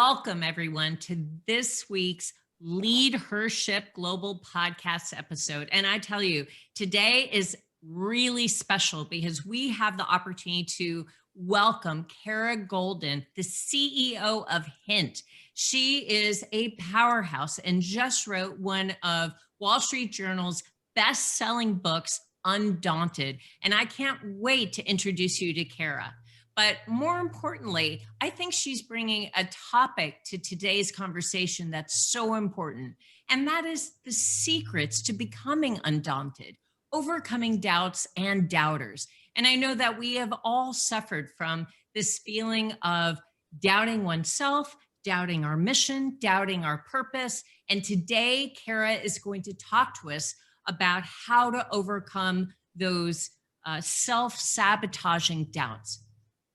Welcome, everyone, to this week's LeadHERship Global Podcast episode. And I tell you, today is really special because we have the opportunity to welcome Kara Goldin, the CEO of Hint. She is a powerhouse and just wrote one of Wall Street Journal's best-selling books, Undaunted. And I can't wait to introduce you to Kara. But more importantly, I think she's bringing a topic to today's conversation that's so important. And that is the secrets to becoming undaunted, overcoming doubts and doubters. And I know that we have all suffered from this feeling of doubting oneself, doubting our mission, doubting our purpose. And today, Kara is going to talk to us about how to overcome those self-sabotaging doubts.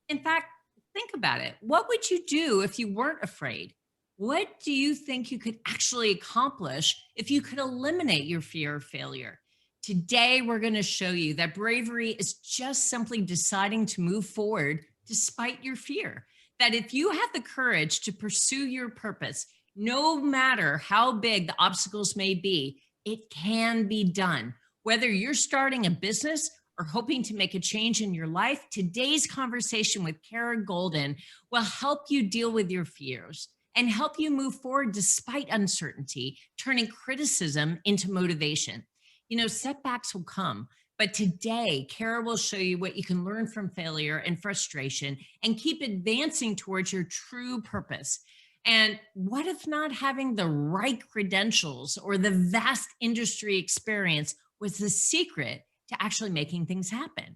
In fact, think about it. What would you do if you weren't afraid? What do you think you could actually accomplish if you could eliminate your fear of failure? Today, we're going to show you that bravery is just simply deciding to move forward despite your fear. That if you have the courage to pursue your purpose, no matter how big the obstacles may be, it can be done. Whether you're starting a business or hoping to make a change in your life, today's conversation with Kara Goldin will help you deal with your fears and help you move forward despite uncertainty, turning criticism into motivation. You know, setbacks will come, but today, Kara will show you what you can learn from failure and frustration and keep advancing towards your true purpose. And what if not having the right credentials or the vast industry experience was the secret to actually making things happen?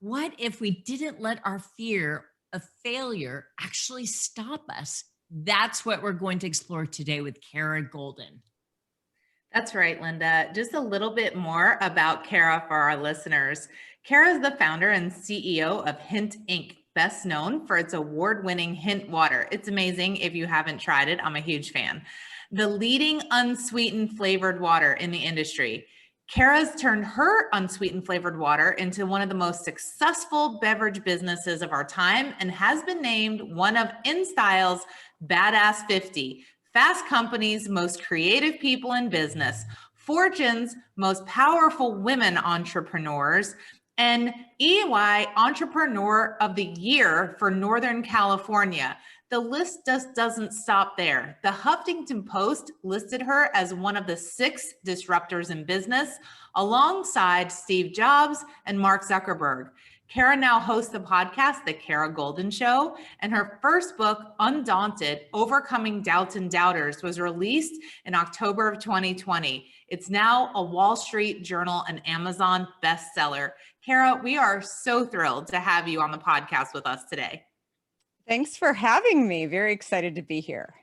What if we didn't let our fear of failure actually stop us? That's what we're going to explore today with Kara Goldin. That's right, Linda. Just a little bit more about Kara for our listeners. Kara is the founder and CEO of Hint Inc., best known for its award-winning Hint water. It's amazing. If you haven't tried it, I'm a huge fan. The leading unsweetened flavored water in the industry. Kara's turned her unsweetened flavored water into one of the most successful beverage businesses of our time and has been named one of InStyle's Badass 50, Fast Company's most creative people in business, Fortune's most powerful women entrepreneurs, and EY Entrepreneur of the Year for Northern California. The list just doesn't stop there. The Huffington Post listed her as one of the 6 disruptors in business, alongside Steve Jobs and Mark Zuckerberg. Kara now hosts the podcast, The Kara Goldin Show, and her first book, Undaunted, Overcoming Doubts and Doubters, was released in October of 2020. It's now a Wall Street Journal and Amazon bestseller. Kara, we are so thrilled to have you on the podcast with us today. Thanks for having me. Very excited to be here.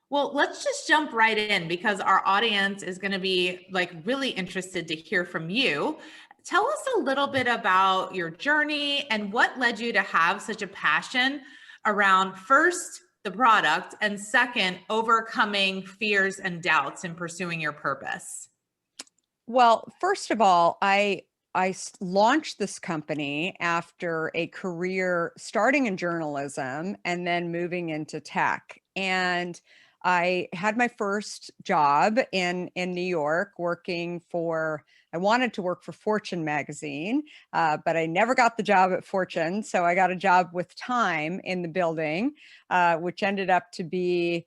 Well, let's just jump right in because our audience is going to be really interested to hear from you. Tell us a little bit about your journey and what led you to have such a passion around, first, the product, and second, overcoming fears and doubts in pursuing your purpose. Well, first of all, I launched this company after a career starting in journalism and then moving into tech. And I had my first job in New York I wanted to work for Fortune magazine, but I never got the job at Fortune. So I got a job with Time in the building, which ended up to be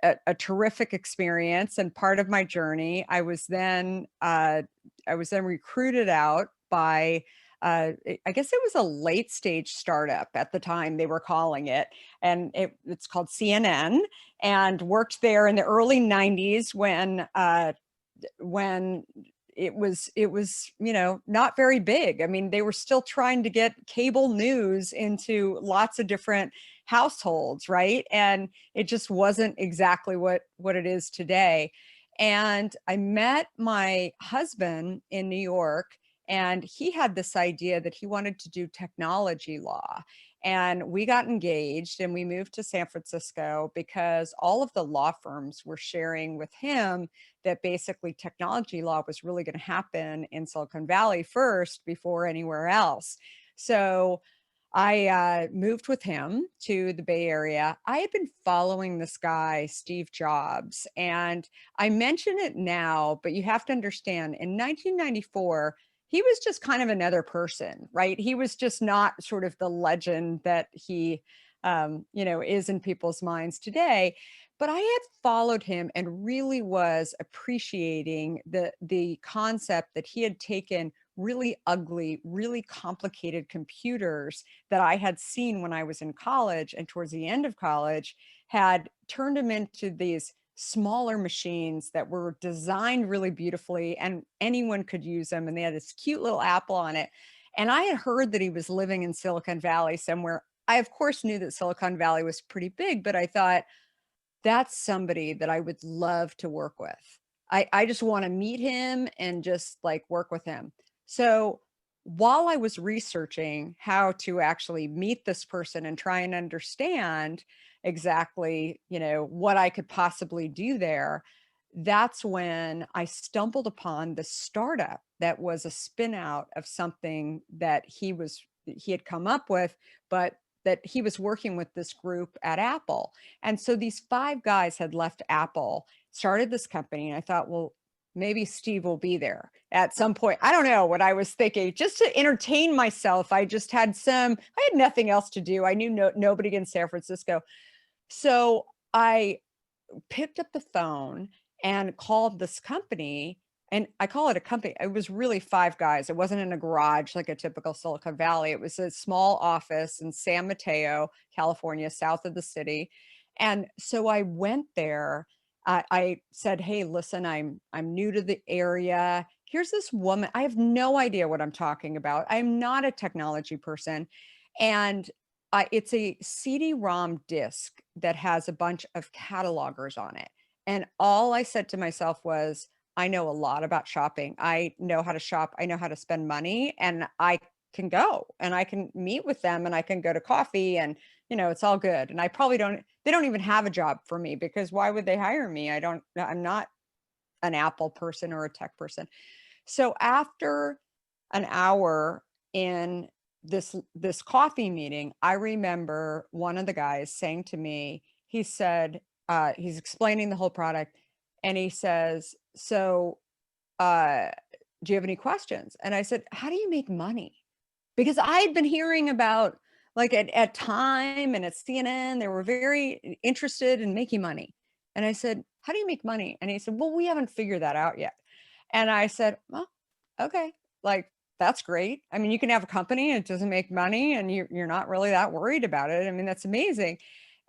a terrific experience and part of my journey. I was then recruited out by, I guess it was a late stage startup at the time, they were calling it, and it's called CNN, and worked there in the early 90s when it was, not very big. I mean, they were still trying to get cable news into lots of different households, right? And it just wasn't exactly what it is today. And I met my husband in New York, and he had this idea that he wanted to do technology law. And we got engaged and we moved to San Francisco because all of the law firms were sharing with him that basically technology law was really going to happen in Silicon Valley first before anywhere else. So I moved with him to the Bay Area. I had been following this guy, Steve Jobs, and I mention it now, but you have to understand in 1994, he was just kind of another person, right? He was just not sort of the legend that he, is in people's minds today. But I had followed him and really was appreciating the concept that he had taken really ugly, really complicated computers that I had seen when I was in college and towards the end of college, had turned them into these smaller machines that were designed really beautifully and anyone could use them. And they had this cute little apple on it. And I had heard that he was living in Silicon Valley somewhere. I, of course, knew that Silicon Valley was pretty big, but I thought, that's somebody that I would love to work with. I just want to meet him and just like work with him. So while I was researching how to actually meet this person and try and understand exactly, what I could possibly do there, that's when I stumbled upon the startup that was a spin out of something that he had come up with, but that he was working with this group at Apple. And so these 5 guys had left Apple, started this company, and I thought, well, maybe Steve will be there at some point. I don't know what I was thinking. Just to entertain myself, I had nothing else to do. I knew nobody in San Francisco. So I picked up the phone and called this company, and I call it a company. It was really 5 guys. It wasn't in a garage like a typical Silicon Valley. It was a small office in San Mateo, California, south of the city. And so I went there. I said, "Hey, listen, I'm new to the area. Here's this woman. I have no idea what I'm talking about. I'm not a technology person, and it's a CD-ROM disc that has a bunch of catalogers on it." And all I said to myself was, I know a lot about shopping. I know how to shop. I know how to spend money, and I can go and I can meet with them and I can go to coffee, and it's all good. And they don't even have a job for me, because why would they hire me? I'm not an Apple person or a tech person. So after an hour in this coffee meeting, I remember one of the guys saying to me, he said, he's explaining the whole product, and he says, "So, uh, do you have any questions?" And I said, "How do you make money?" Because I had been hearing about, like, at Time and at CNN, they were very interested in making money. And I said, "How do you make money?" And he said, "Well, we haven't figured that out yet." And I said, "Well, okay, like, that's great. I mean, you can have a company and it doesn't make money and you're not really that worried about it. I mean, that's amazing."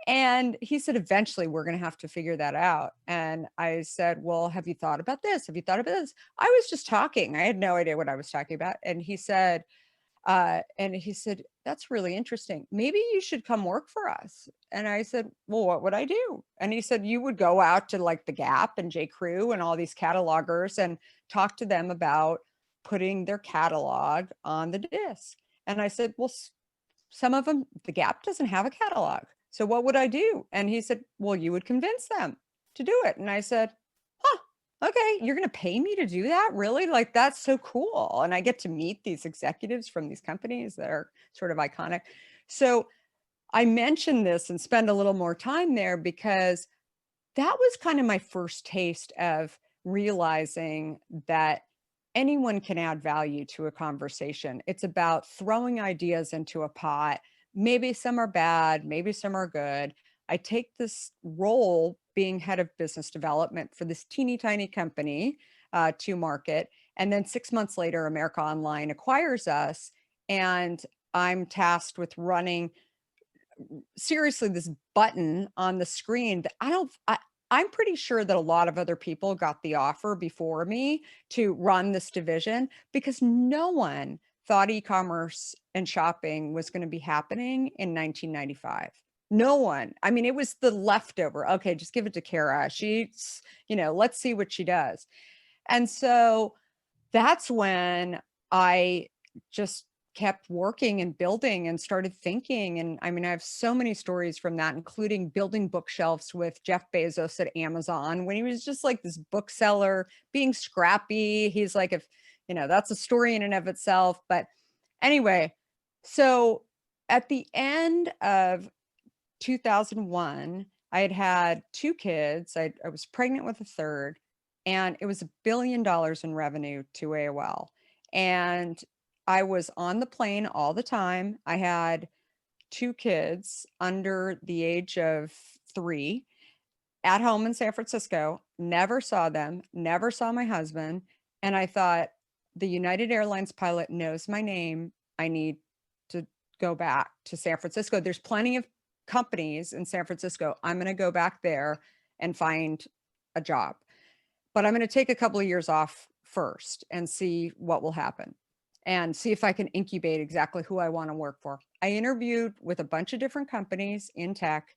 And he said, "Eventually we're going to have to figure that out." And I said, "Well, have you thought about this? Have you thought about this?" I was just talking. I had no idea what I was talking about. And he said, "That's really interesting. Maybe you should come work for us." And I said, "Well, what would I do?" And he said, "You would go out to like the Gap and J. Crew and all these catalogers and talk to them about putting their catalog on the disc." And I said, "Well, some of them, the Gap doesn't have a catalog. So what would I do?" And he said, "Well, you would convince them to do it." And I said, "Huh, okay, you're going to pay me to do that? Really? Like, that's so cool." And I get to meet these executives from these companies that are sort of iconic. So I mentioned this and spend a little more time there because that was kind of my first taste of realizing that anyone can add value to a conversation. It's about throwing ideas into a pot. Maybe some are bad, maybe some are good. I take this role being head of business development for this teeny tiny company to market. And then 6 months later, America Online acquires us. And I'm tasked with running, seriously, this button on the screen that I'm pretty sure that a lot of other people got the offer before me to run this division, because no one thought e-commerce and shopping was going to be happening in 1995. No one. I mean, it was the leftover. Okay, just give it to Kara. Let's see what she does. And so that's when I just kept working and building and started thinking. And I mean, I have so many stories from that, including building bookshelves with Jeff Bezos at Amazon when he was just like this bookseller, being scrappy. He's like, that's a story in and of itself. But anyway, so at the end of 2001, I had had 2 kids. I was pregnant with a third, and it was $1 billion in revenue to AOL. And I was on the plane all the time. I had 2 kids under the age of 3 at home in San Francisco, never saw them, never saw my husband. And I thought, the United Airlines pilot knows my name. I need to go back to San Francisco. There's plenty of companies in San Francisco. I'm going to go back there and find a job. But I'm going to take a couple of years off first and see what will happen and see if I can incubate exactly who I want to work for. I interviewed with a bunch of different companies in tech,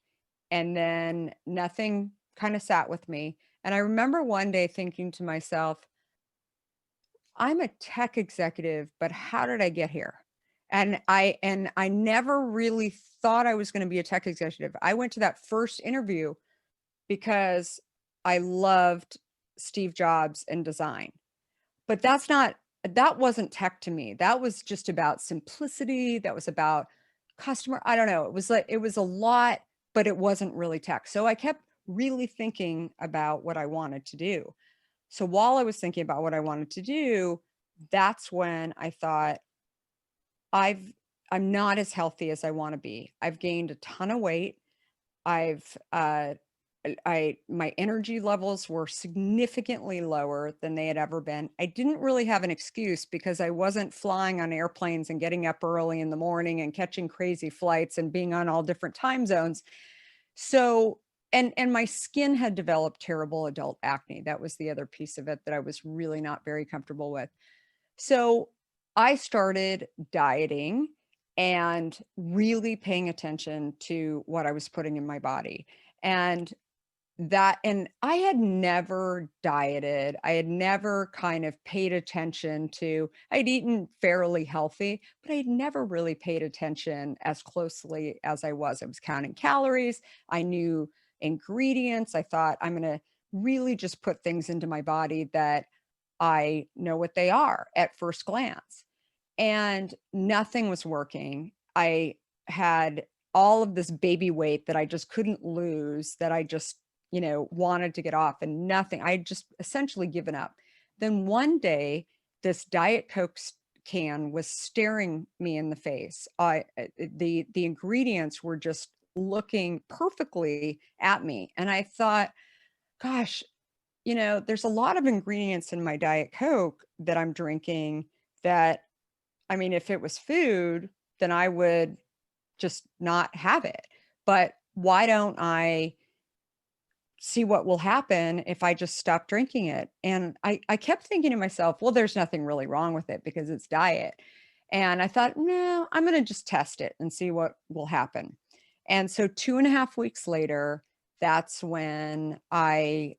and then nothing kind of sat with me. And I remember one day thinking to myself, I'm a tech executive, but how did I get here? And I never really thought I was going to be a tech executive. I went to that first interview because I loved Steve Jobs and design. But that wasn't tech to me. That was just about simplicity. That was about customer. I don't know. It was a lot, but it wasn't really tech. So I kept really thinking about what I wanted to do. So while I was thinking about what I wanted to do, that's when I thought, I'm not as healthy as I want to be. I've gained a ton of weight. I've my energy levels were significantly lower than they had ever been. I didn't really have an excuse because I wasn't flying on airplanes and getting up early in the morning and catching crazy flights and being on all different time zones. So, and my skin had developed terrible adult acne. That was the other piece of it that I was really not very comfortable with. So I started dieting and really paying attention to what I was putting in my body. And I had never dieted. I had never kind of paid attention to, I'd eaten fairly healthy, but I'd never really paid attention as closely as I was. I was counting calories. I knew ingredients. I thought, I'm going to really just put things into my body that I know what they are at first glance. And nothing was working. I had all of this baby weight that I just couldn't lose, that I just, wanted to get off, and nothing. I had just essentially given up. Then one day, this Diet Coke can was staring me in the face. The ingredients were just looking perfectly at me. And I thought, gosh, there's a lot of ingredients in my Diet Coke that I'm drinking that, I mean, if it was food, then I would just not have it. But why don't I see what will happen if I just stop drinking it? And I kept thinking to myself, well, there's nothing really wrong with it because it's diet. And I thought, no, I'm going to just test it and see what will happen. And so 2.5 weeks later, that's when I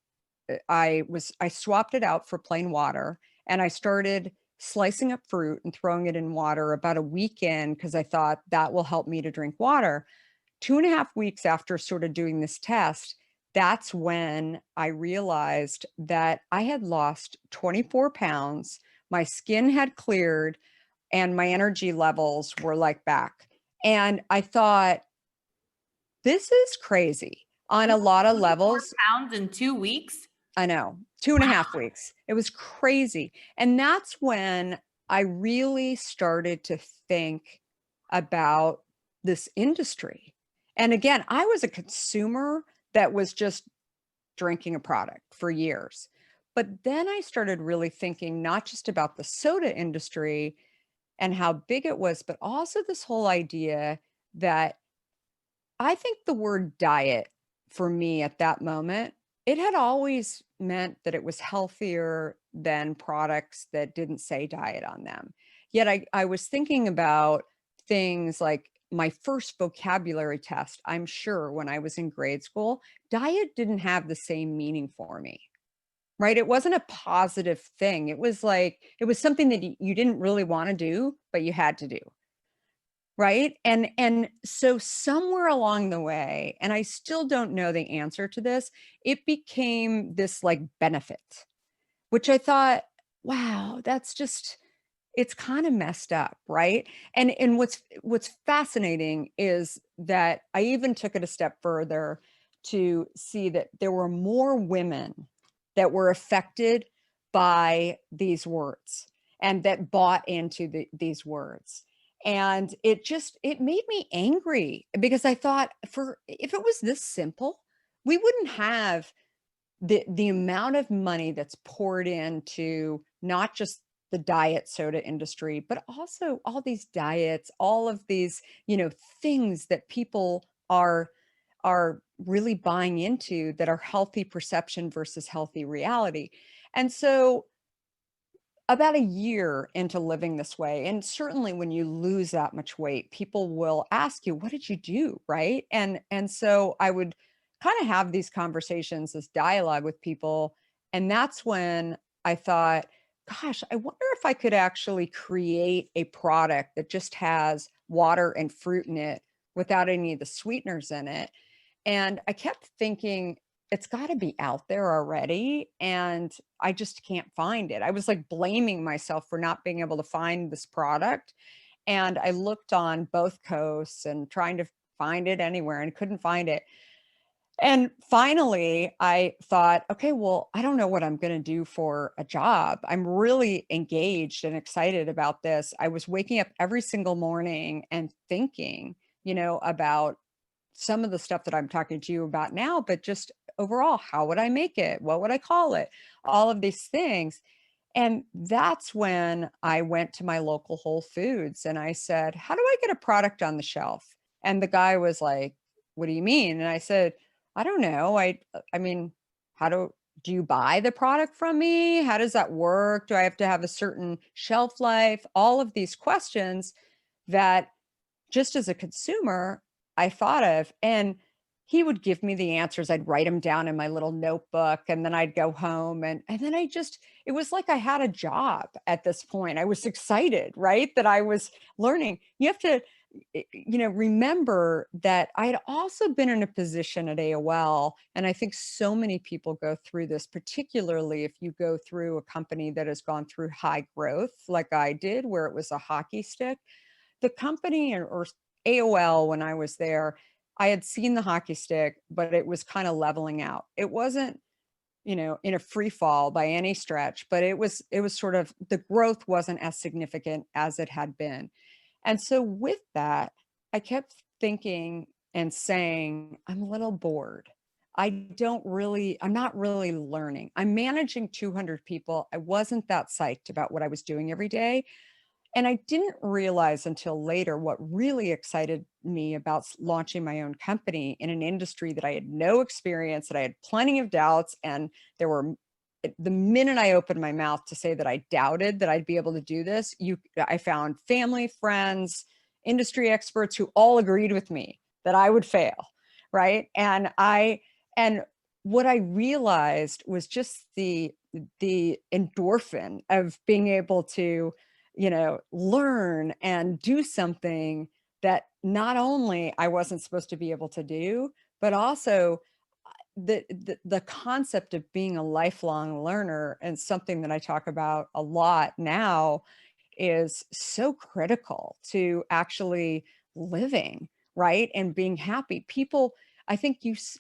swapped it out for plain water, and I started slicing up fruit and throwing it in water about a week in, because I thought that will help me to drink water. 2.5 weeks after sort of doing this test, that's when I realized that I had lost 24 pounds, my skin had cleared, and my energy levels were like back. And I thought, this is crazy on a lot of 24 levels. pounds in 2 weeks. I know, 2.5 weeks. It was crazy. And that's when I really started to think about this industry. And again, I was a consumer that was just drinking a product for years. But then I started really thinking not just about the soda industry and how big it was, but also this whole idea that, I think the word diet for me at that moment, it had always meant that it was healthier than products that didn't say diet on them. Yet I was thinking about things like my first vocabulary test. I'm sure when I was in grade school, diet didn't have the same meaning for me, right? It wasn't a positive thing. It was something that you didn't really want to do, but you had to do. Right. And so somewhere along the way, and I still don't know the answer to this, it became this like benefit, which I thought, wow, that's just, it's kind of messed up, right? And what's fascinating is that I even took it a step further to see that there were more women that were affected by these words and that bought into these words. And it made me angry because I thought, for if it was this simple, we wouldn't have the amount of money that's poured into not just the diet soda industry, but also all these diets, all of these, things that people are really buying into that are healthy perception versus healthy reality. And so about a year into living this way, and certainly when you lose that much weight, people will ask you, what did you do, right? And so I would kind of have these conversations, this dialogue with people, and that's when I thought, gosh, I wonder if I could actually create a product that just has water and fruit in it without any of the sweeteners in it. And I kept thinking, it's got to be out there already. And I just can't find it. I was like blaming myself for not being able to find this product. And I looked on both coasts and trying to find it anywhere and couldn't find it. And finally, I thought, okay, well, I don't know what I'm going to do for a job. I'm really engaged and excited about this. I was waking up every single morning and thinking, about some of the stuff that I'm talking to you about now, but just overall, how would I make it? What would I call it? All of these things. And that's when I went to my local Whole Foods and I said, how do I get a product on the shelf? And the guy was like, what do you mean? And I said, I don't know. I mean, how do you buy the product from me? How does that work? Do I have to have a certain shelf life? All of these questions that just as a consumer, I thought of, and he would give me the answers. I'd write them down in my little notebook and then I'd go home and then it was like I had a job at this point. I was excited, right? That I was learning. You have to, remember that I had also been in a position at AOL. And I think so many people go through this, particularly if you go through a company that has gone through high growth, like I did, where it was a hockey stick. The company or AOL, when I was there, I had seen the hockey stick, but it was kind of leveling out. It wasn't, in a free fall by any stretch, but it was sort of, the growth wasn't as significant as it had been. And so with that, I kept thinking and saying, I'm a little bored. I'm not really learning. I'm managing 200 people. I wasn't that psyched about what I was doing every day. And I didn't realize until later what really excited me about launching my own company in an industry that I had no experience, that I had plenty of doubts. And the minute I opened my mouth to say that I doubted that I'd be able to do this, I found family, friends, industry experts who all agreed with me that I would fail. Right. And what I realized was just the endorphin of being able to learn and do something that not only I wasn't supposed to be able to do, but also the concept of being a lifelong learner, and something that I talk about a lot now, is so critical to actually living, right? And being happy. People, I think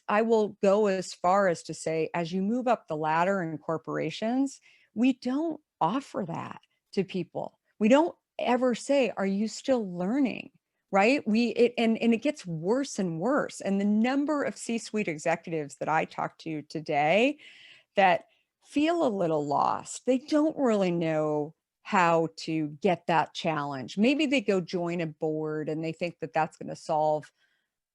I will go as far as to say, as you move up the ladder in corporations, we don't offer that to people. We don't ever say, are you still learning? Right? And it gets worse and worse. And the number of C-suite executives that I talk to today that feel a little lost, they don't really know how to get that challenge. Maybe they go join a board and they think that that's going to solve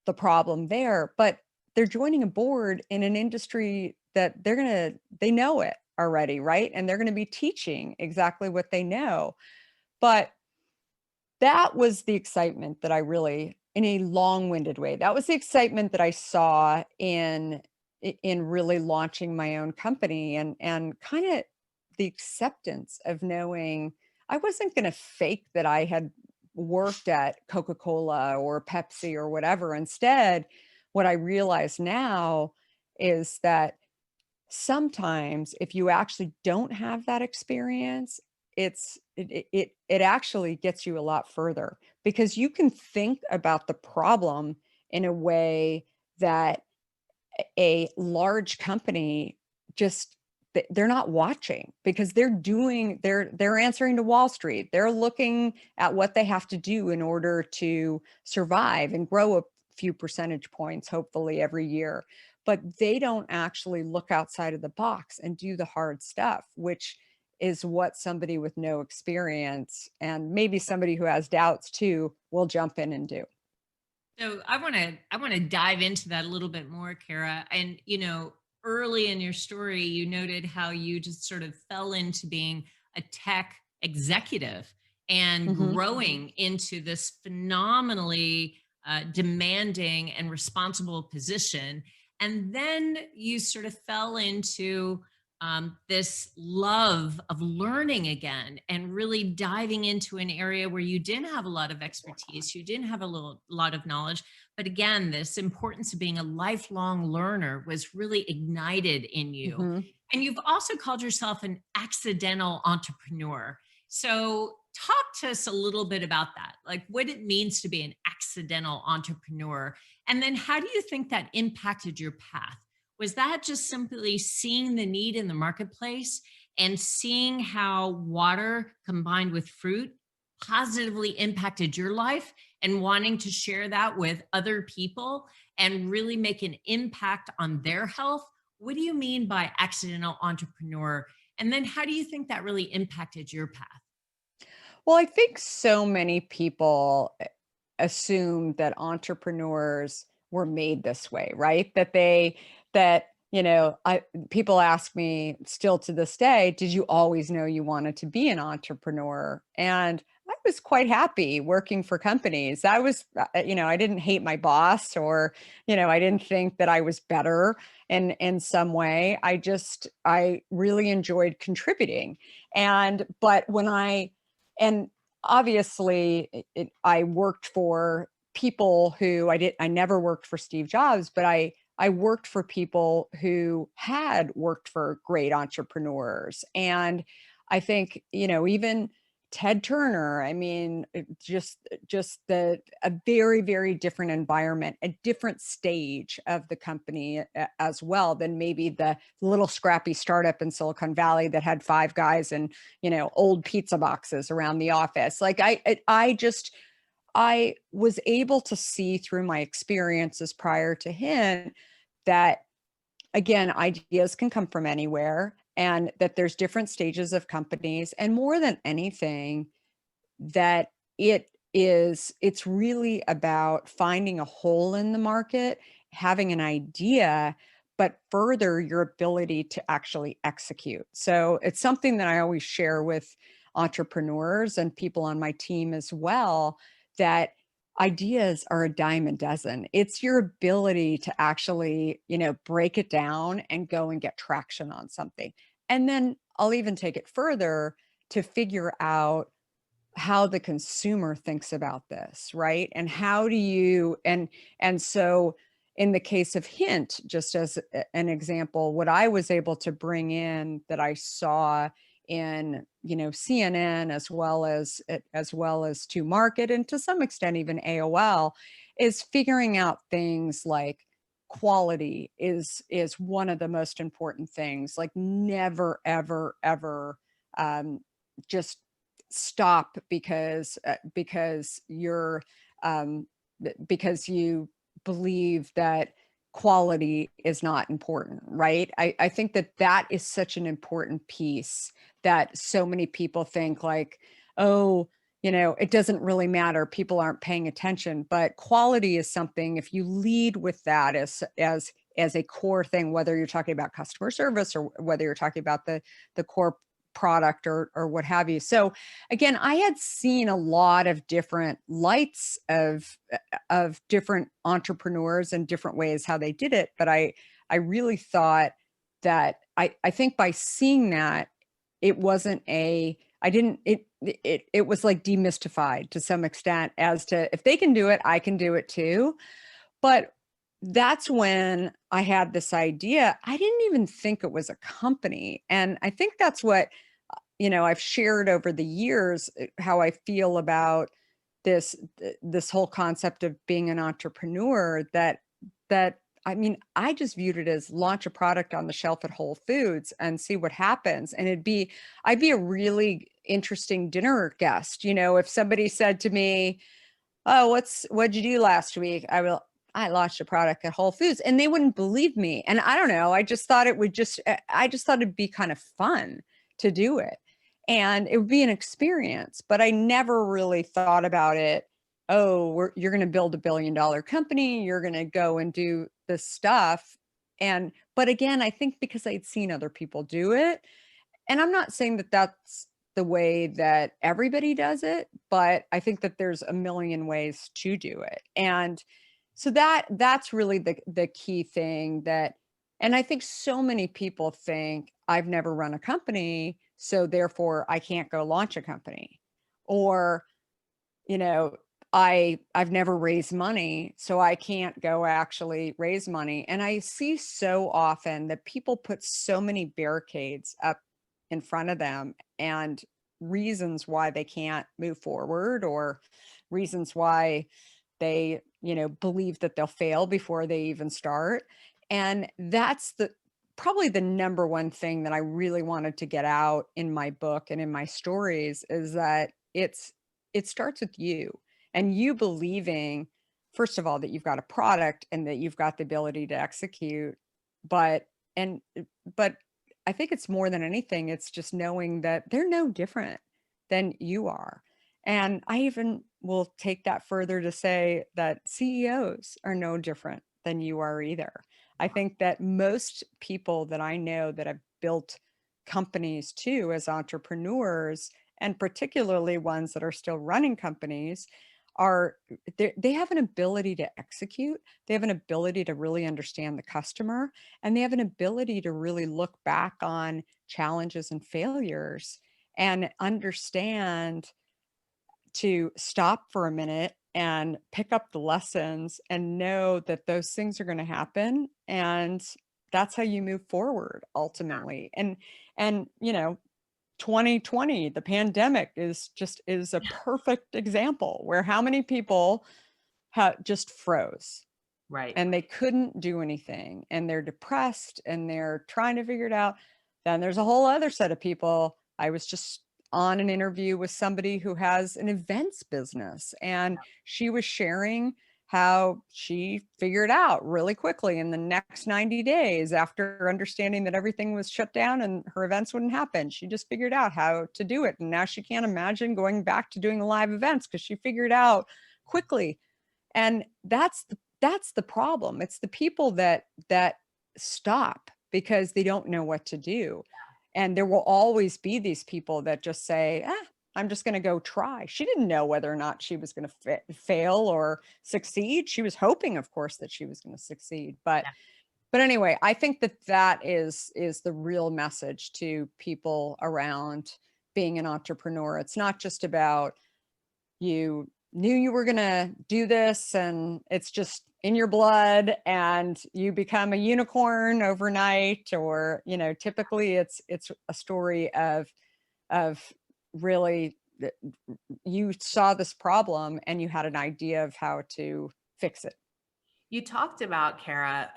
the problem there, but they're joining a board in an industry that they know it already, right? And they're going to be teaching exactly what they know. But that was the excitement that I really, in a long-winded way, that was the excitement that I saw in really launching my own company, and kind of the acceptance of knowing I wasn't going to fake that I had worked at Coca-Cola or Pepsi or whatever. Instead, what I realize now is that sometimes if you actually don't have that experience, it actually gets you a lot further, because you can think about the problem in a way that a large company just they're not watching, because they're answering to Wall Street. They're looking at what they have to do in order to survive and grow a few percentage points, hopefully every year. But they don't actually look outside of the box and do the hard stuff, which is what somebody with no experience, and maybe somebody who has doubts too, will jump in and do. So I want to dive into that a little bit more, Kara. And early in your story, you noted how you just sort of fell into being a tech executive and Mhm. growing into this phenomenally demanding and responsible position. And then you sort of fell into this love of learning again and really diving into an area where you didn't have a lot of expertise, you didn't have a lot of knowledge. But again, this importance of being a lifelong learner was really ignited in you. Mhm. And you've also called yourself an accidental entrepreneur. So, talk to us a little bit about that, like what it means to be an accidental entrepreneur. And then, how do you think that impacted your path? Was that just simply seeing the need in the marketplace and seeing how water combined with fruit positively impacted your life and wanting to share that with other people and really make an impact on their health? What do you mean by accidental entrepreneur? And then how do you think that really impacted your path? Well, I think so many people assume that entrepreneurs were made this way, right? That I people ask me still to this day, did you always know you wanted to be an entrepreneur? And I was quite happy working for companies. I didn't hate my boss, or, I didn't think that I was better in some way. I really enjoyed contributing. But when and obviously I worked for people who I never worked for Steve Jobs, but I worked for people who had worked for great entrepreneurs. And I think, even Ted Turner, I mean, just a very, very different environment, a different stage of the company as well than maybe the little scrappy startup in Silicon Valley that had five guys and, old pizza boxes around the office. Like I was able to see through my experiences prior to him that, again, ideas can come from anywhere, and that there's different stages of companies. And more than anything, that it's really about finding a hole in the market, having an idea, but further your ability to actually execute. So it's something that I always share with entrepreneurs and people on my team as well, that ideas are a dime a dozen. It's your ability to actually, break it down and go and get traction on something. And then I'll even take it further to figure out how the consumer thinks about this, right? And how do you and so in the case of Hint, just as an example, what I was able to bring in that I saw in, CNN, as well as to market, and to some extent even AOL, is figuring out things like quality is one of the most important things. Like, never ever ever just stop because you're because you believe that quality is not important, right? I think that is such an important piece, that so many people think like, oh, it doesn't really matter, people aren't paying attention. But quality is something, if you lead with that as a core thing, whether you're talking about customer service or whether you're talking about the core product or what have you. So again, I had seen a lot of different lights of different entrepreneurs and different ways how they did it. But I really thought that I think by seeing that, it wasn't a I didn't it was like demystified to some extent, as to, if they can do it, I can do it too. But that's when I had this idea. I didn't even think it was a company. And I think that's what I've shared over the years how I feel about this whole concept of being an entrepreneur, that I mean, I just viewed it as launch a product on the shelf at Whole Foods and see what happens. And I'd be a really interesting dinner guest. If somebody said to me, "Oh, what'd you do last week?" I launched a product at Whole Foods, and they wouldn't believe me. And I don't know, I just thought it'd be kind of fun to do it. And it would be an experience, but I never really thought about it. Oh, you're going to build $1 billion company. You're going to go and do this stuff. But again, I think because I'd seen other people do it, and I'm not saying that that's the way that everybody does it, but I think that there's a million ways to do it. And so that's really the key thing. And I think so many people think I've never run a company, so therefore I can't go launch a company. Or, you know, I've never raised money, so I can't go actually raise money. And I see so often that people put so many barricades up in front of them, and reasons why they can't move forward, or reasons why they, believe that they'll fail before they even start. And that's probably the number one thing that I really wanted to get out in my book and in my stories, is that it starts with you, and you believing, first of all, that you've got a product and that you've got the ability to execute. But and but I think it's more than anything, it's just knowing that they're no different than you are. And I even will take that further to say that CEOs are no different than you are either. I think that most people that I know that have built companies too as entrepreneurs, and particularly ones that are still running companies, are they have an ability to execute. They have an ability to really understand the customer, and they have an ability to really look back on challenges and failures and understand to stop for a minute and pick up the lessons and know that those things are going to happen, and that's how you move forward ultimately. And 2020, the pandemic is a perfect example where how many people just froze, Right. and they couldn't do anything, and they're depressed and they're trying to figure it out. Then there's a whole other set of people. I was just on an interview with somebody who has an events business, and she was sharing how she figured out really quickly in the next 90 days, after understanding that everything was shut down and her events wouldn't happen. She just figured out how to do it. And now she can't imagine going back to doing live events because she figured out quickly. And that's the problem. It's the people that stop because they don't know what to do. And there will always be these people that just say, I'm just going to go try. She didn't know whether or not she was going to fail or succeed. She was hoping, of course, that she was going to succeed. But anyway, I think that is the real message to people around being an entrepreneur. It's not just about, you knew you were going to do this and it's just in your blood and you become a unicorn overnight. Or typically it's a story of really you saw this problem and you had an idea of how to fix it. You talked about, Kara,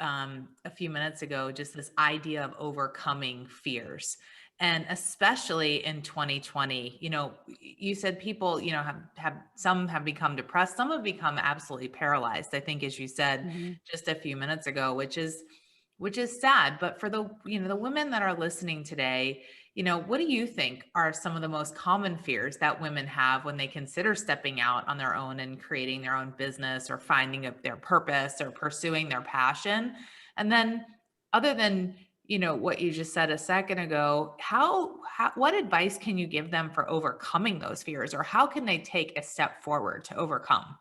a few minutes ago, just this idea of overcoming fears. And especially in 2020, you said people, some have become depressed, some have become absolutely paralyzed, I think, as you said just a few minutes ago, which is sad. But for the women that are listening today, what do you think are some of the most common fears that women have when they consider stepping out on their own and creating their own business, or finding their purpose, or pursuing their passion? And then, other than, what you just said a second ago, what advice can you give them for overcoming those fears, or how can they take a step forward to overcome?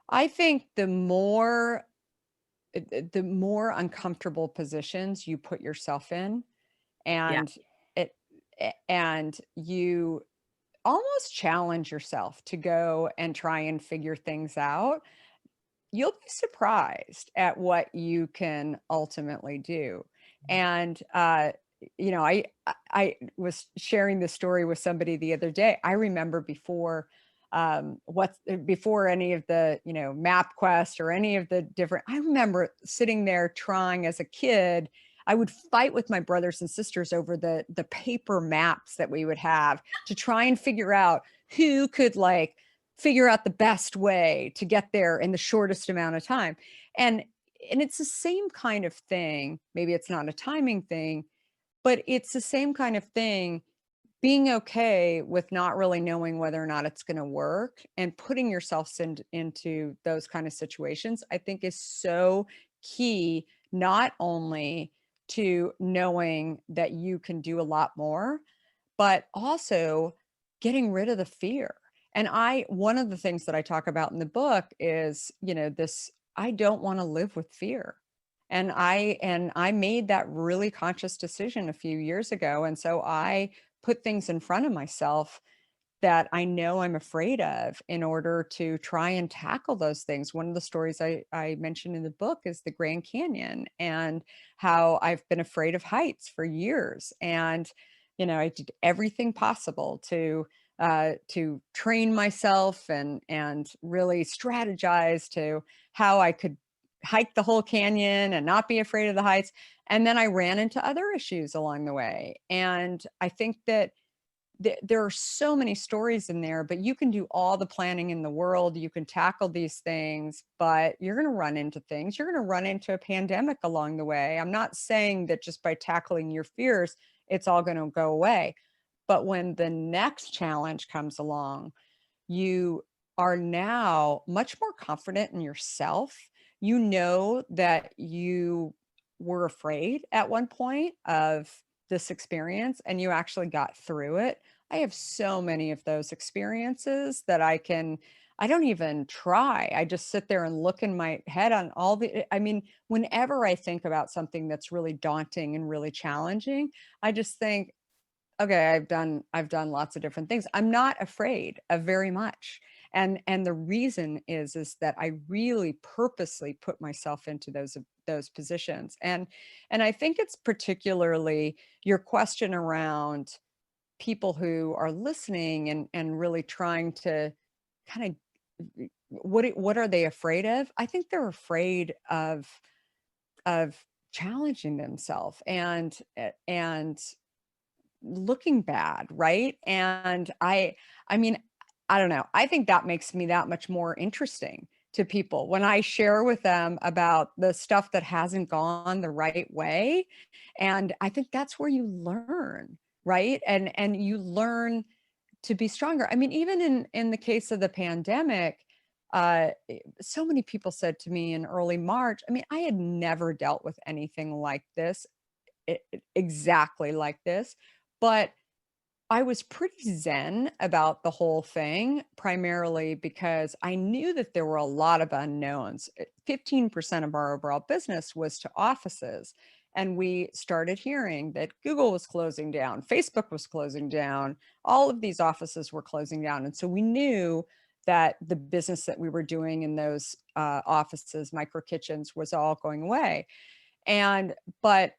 I think the more uncomfortable positions you put yourself in, Yeah. and you almost challenge yourself to go and try and figure things out, you'll be surprised at what you can ultimately do. And I was sharing this story with somebody the other day. I remember before any of the, MapQuest or any of the different, I remember sitting there trying as a kid. I would fight with my brothers and sisters over the paper maps that we would have to try and figure out who could like figure out the best way to get there in the shortest amount of time. And it's the same kind of thing. Maybe it's not a timing thing, but it's the same kind of thing, being okay with not really knowing whether or not it's going to work and putting yourself into those kind of situations, I think is so key, not only to knowing that you can do a lot more, but also getting rid of the fear. And one of the things that I talk about in the book is, I don't want to live with fear. And I made that really conscious decision a few years ago. And so I put things in front of myself that I know I'm afraid of in order to try and tackle those things. One of the stories I mentioned in the book is the Grand Canyon and how I've been afraid of heights for years. And, I did everything possible to train myself and really strategize to how I could hike the whole canyon and not be afraid of the heights. And then I ran into other issues along the way. And I think that there are so many stories in there, but you can do all the planning in the world. You can tackle these things, but you're going to run into things. You're going to run into a pandemic along the way. I'm not saying that just by tackling your fears, it's all going to go away. But when the next challenge comes along, you are now much more confident in yourself. You know that you were afraid at one point of this experience and you actually got through it. I have so many of those experiences that I don't even try. I just sit there and look in my head on whenever I think about something that's really daunting and really challenging, I just think, okay, I've done lots of different things. I'm not afraid of very much. And the reason is that I really purposely put myself into those positions. And I think it's particularly your question around people who are listening and really trying to kind of, what are they afraid of? I think they're afraid of challenging themselves and looking bad, right? And I mean, I don't know. I think that makes me that much more interesting to people when I share with them about the stuff that hasn't gone the right way. And I think that's where you learn, right? And you learn to be stronger. I mean, even in the case of the pandemic, so many people said to me in early March, I mean, I had never dealt with anything like this, exactly like this, but I was pretty zen about the whole thing, primarily because I knew that there were a lot of unknowns. 15% of our overall business was to offices. And we started hearing that Google was closing down, Facebook was closing down, all of these offices were closing down. And so we knew that the business that we were doing in those offices, micro kitchens, was all going away. But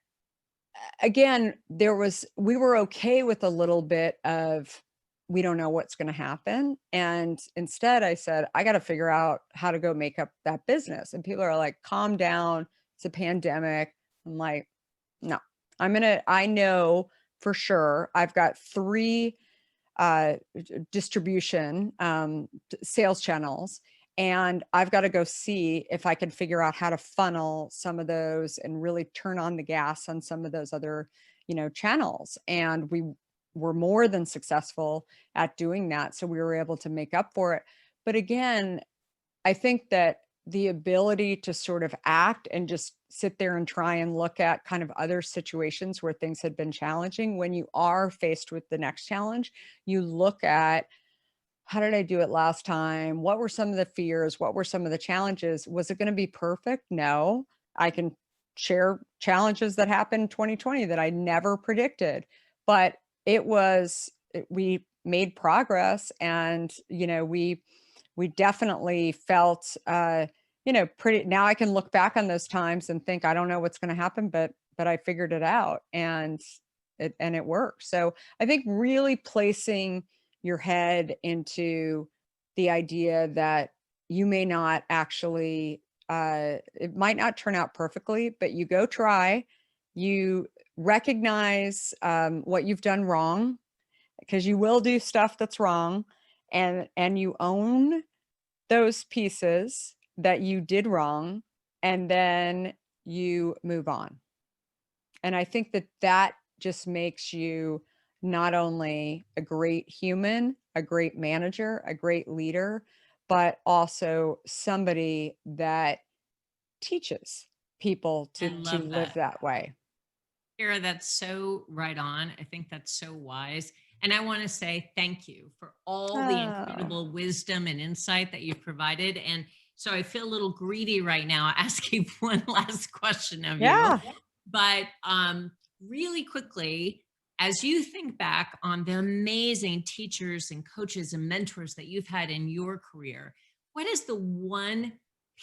again, we were okay with a little bit of, we don't know what's going to happen. And instead I said, I got to figure out how to go make up that business. And people are like, calm down. It's a pandemic. I'm like, no, I know for sure. I've got 3 distribution sales channels, and I've got to go see if I can figure out how to funnel some of those and really turn on the gas on some of those other, channels. And we were more than successful at doing that. So we were able to make up for it. But again, I think that the ability to sort of act and just sit there and try and look at kind of other situations where things had been challenging, when you are faced with the next challenge, you look at, how did I do it last time? What were some of the fears? What were some of the challenges? Was it going to be perfect? No. I can share challenges that happened in 2020 that I never predicted, but we made progress. And, we definitely felt, pretty, now I can look back on those times and think, I don't know what's going to happen, but I figured it out. And and it works. So I think really placing your head into the idea that you may not actually, it might not turn out perfectly, but you go try, you recognize what you've done wrong, because you will do stuff that's wrong, and you own those pieces that you did wrong, and then you move on. And I think that that just makes you not only a great human, a great manager, a great leader, but also somebody that teaches people I to love live that. that way. Kara, that's so right on. I think that's so wise. And I want to say thank you for all the Oh, incredible wisdom and insight that you've provided. And so I feel a little greedy right now asking one last question of you. yeah. But really quickly, as you think back on the amazing teachers and coaches and mentors that you've had in your career, what is the one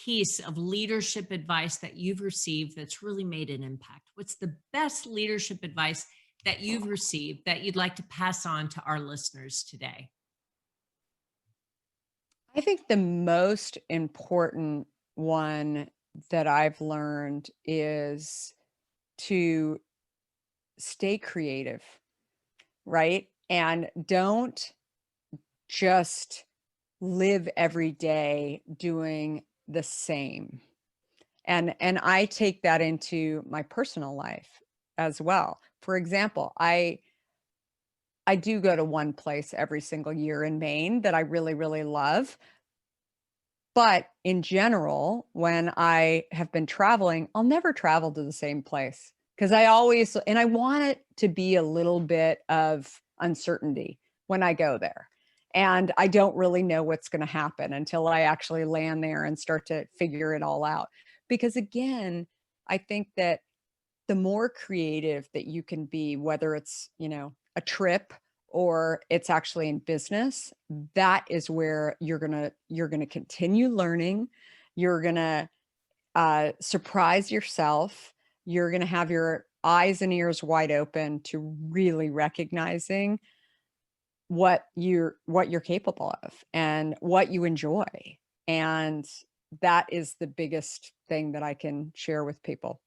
piece of leadership advice that you've received that's really made an impact? What's the best leadership advice that you've received that you'd like to pass on to our listeners today? I think the most important one that I've learned is to stay creative, right? And don't just live every day doing the same. And I take that into my personal life as well. For example, I do go to one place every single year in Maine that I really, really love. But in general, when I have been traveling, I'll never travel to the same place because I want it to be a little bit of uncertainty when I go there. And I don't really know what's going to happen until I actually land there and start to figure it all out. Because again, I think that the more creative that you can be, whether it's, a trip or it's actually in business, that is where you're going to continue learning. You're going to surprise yourself. You're going to have your eyes and ears wide open to really recognizing what you're capable of and what you enjoy. And that is the biggest thing that I can share with people.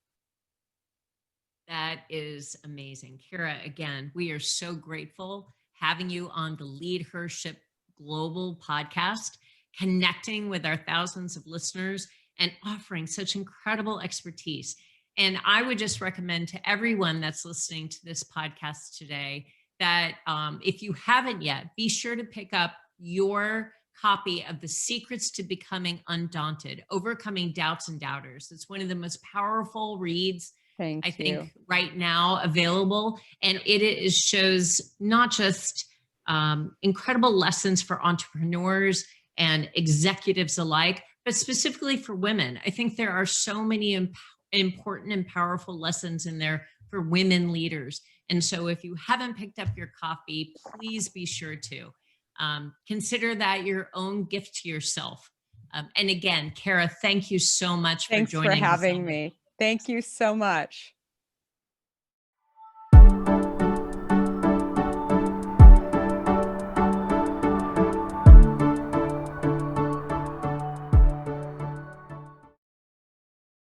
That is amazing. Kara, again, we are so grateful having you on the LeadHERship Global podcast, connecting with our thousands of listeners and offering such incredible expertise. And I would just recommend to everyone that's listening to this podcast today that if you haven't yet, be sure to pick up your copy of The Secrets to Becoming Undaunted, Overcoming Doubts and Doubters. It's one of the most powerful reads I Thank you. think right now available. And it shows not just incredible lessons for entrepreneurs and executives alike, but specifically for women. I think there are so many important and powerful lessons in there for women leaders. And so if you haven't picked up your copy, please be sure to consider that your own gift to yourself. And again, Kara, thank you so much for Thanks for joining us having on the me. Thank you so much.